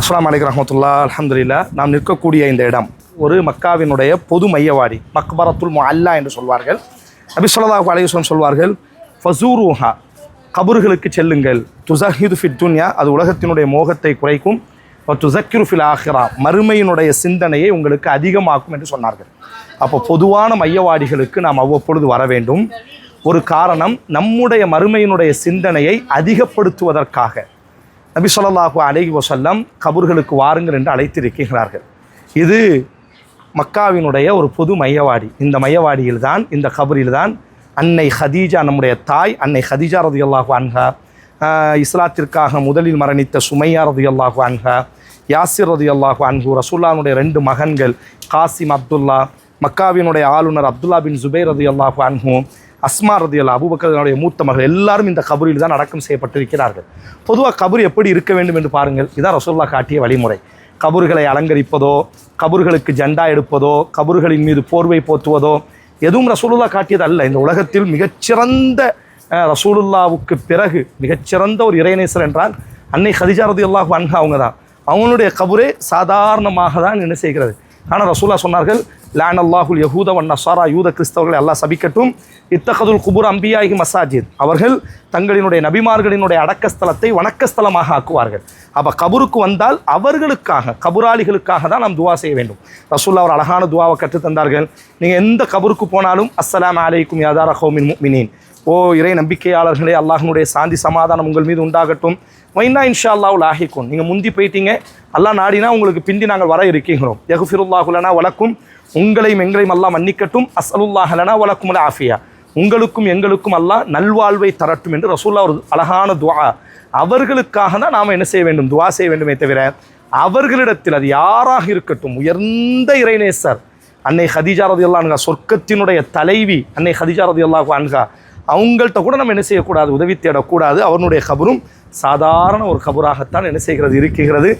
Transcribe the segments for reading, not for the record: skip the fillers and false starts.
அஸ்ஸலாமு அலைக்கும் ரஹ்மத்துல்லாஹ். அல்ஹம்துலில்லாஹ். நாம் நிற்கக்கூடிய இந்த இடம் ஒரு மக்காவினுடைய பொது மையவாடி, மக்பரத்துல் முஅல்லா என்று சொல்வார்கள். நபி ஸல்லல்லாஹு அலைஹி வஸல்லம் சொல்வார்கள், ஃபஸூருஹா, கபர்களுக்கு செல்லுங்கள். துஸஹிது ஃபித் துன்யா, அது உலகத்தினுடைய மோகத்தை குறைக்கும். துஸக்கிரு ஃபில் ஆஹிரா, மறுமையினுடைய சிந்தனையை உங்களுக்கு அதிகமாக்கும் என்று சொன்னார்கள். அப்போ பொதுவான மையவாடிகளுக்கு நாம் அவ்வப்பொழுது வர வேண்டும். ஒரு காரணம், நம்முடைய மறுமையினுடைய சிந்தனையை அதிகப்படுத்துவதற்காக நபி ஸல்லல்லாஹு அலைஹி வஸல்லம் கபர்களுக்கு வாருங்கள் என்று அழைத்திருக்கிறார்கள். இது மக்காவினுடைய ஒரு பொது மையவாடி. இந்த மையவாடியில் தான், இந்த கபரில் தான் அன்னை ஹதீஜா, நம்முடைய தாய் அன்னை ஹதீஜா ரலியல்லாஹு அன்ஹா, இஸ்லாத்திற்காக முதலில் மரணித்த சுமையா ரலியல்லாஹு அன்ஹா, யாசிர் ரலியல்லாஹு அன்ஹு, ரசூலுல்லாஹ்வுடைய 2 மகன்கள் காசிம், அப்துல்லா, மக்காவினுடைய ஆளுநர் அப்துல்லா பின் ஜுபைர் ரலியல்லாஹு அன்ஹு, அஸ்மா ரலியல்லாஹு, அபூபக்கருடைய மூத்த மகள், எல்லாரும் இந்த கபரில் தான் அடக்கம் செய்யப்பட்டிருக்கிறார்கள். பொதுவாக கபர் எப்படி இருக்க வேண்டும் என்று பாருங்கள். இதுதான் ரசூலுல்லாஹ் காட்டிய வழிமுறை. கபர்களை அலங்கரிப்பதோ, கபர்களுக்கு ஜெண்டா எடுப்பதோ, கபர்களின் மீது போர்வை போத்துவதோ எதுவும் ரசூலுல்லாஹ் காட்டியது அல்ல. இந்த உலகத்தில் மிகச்சிறந்த ரசூலுல்லாவுக்கு பிறகு மிகச்சிறந்த ஒரு இறைநேசர் என்றால் அன்னை ஹதீஜா ரலியல்லாஹு அன்ஹா அவங்க தான். அவங்களுடைய கபரே சாதாரணமாக தான் என்ன செய்கிறது. ஆனால் ரசூலுல்லாஹ் சொன்னார்கள், லான் அல்லாஹுல் யஹூத வன் நஸாரா, யூத கிறிஸ்தவர்களை அல்லாஹ் சபிக்கட்டும். இத்தகதுல் குபூர் அம்பியாஹி மசாஜித், அவர்கள் தங்களினுடைய நபிமார்களினுடைய அடக்கஸ்தலத்தை வணக்கஸ்தலமாக ஆக்குவார்கள். அப்போ கபருக்கு வந்தால் அவர்களுக்காக, கபுராளிகளுக்காக தான் நாம் துவா செய்ய வேண்டும். ரசூலுல்லாஹ் ஒரு அழகான துவாவை கற்றுத்தந்தார்கள். நீங்கள் எந்த கபருக்கு போனாலும் அஸ்ஸலாமு அலைக்கும் யா தார கௌமின் முஃமினீன், ஓ இறை நம்பிக்கையாளர்களே, அல்லாஹ்னுடைய சாந்தி சமாதானம் உங்கள் மீது உண்டாகட்டும். வைனா இன்ஷா அல்லாஹ் லாஹிக்கும், நீங்கள் முந்தி போயிட்டீங்க, அல்லாஹ் நாடினா உங்களுக்கு பிந்தி நாங்கள் வர இருக்கிறோம். யக்ஃபிருல்லாஹு லனா வலக்கும், உங்களையும் எங்களையும் அல்லாஹ் மன்னிக்கட்டும். அஸ்அலுல்லாஹ லனா வலக்குமுல் ஆஃபியா, உங்களுக்கும் எங்களுக்கும் அல்லாஹ் நல்வாழ்வை தரட்டும் என்று ரசூலுல்லாஹ் ஒரு அழகான துஆ. அவர்களுக்காக தான் நாம் என்ன செய்ய வேண்டும், துஆ செய்ய வேண்டுமே தவிர அவர்களிடத்தில், அது யாராக இருக்கட்டும், உயர்ந்த இறைநேசர் அன்னை ஹதீஜா ரலியல்லாஹு அன்ஹா, சொர்க்கத்தினுடைய தலைவி அன்னை ஹதீஜா ரலியல்லாஹு அன்ஹா, அவங்கள்ட்ட கூட நம்ம என்ன செய்யக்கூடாது, உதவி தேடக்கூடாது. அவனுடைய கபரும் சாதாரண ஒரு கபராகத்தான் என்ன செய்கிறது, இருக்கிறது.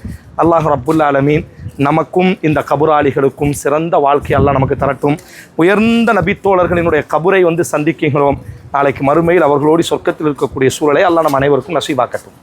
அல்லாஹ் ரப்புல் ஆலமீன் நமக்கும் இந்த கபுராளிகளுக்கும் சிறந்த வாழ்க்கை அல்லாஹ் நமக்கு தரட்டும். உயர்ந்த நபித்தோழர்களினுடைய கபரை சந்திக்கிறோம். நாளைக்கு மறுமையில் அவர்களோடு சொர்க்கத்தில் இருக்கக்கூடிய சூழலை அல்லாஹ் நம் அனைவருக்கும் நசீபாக்கட்டும்.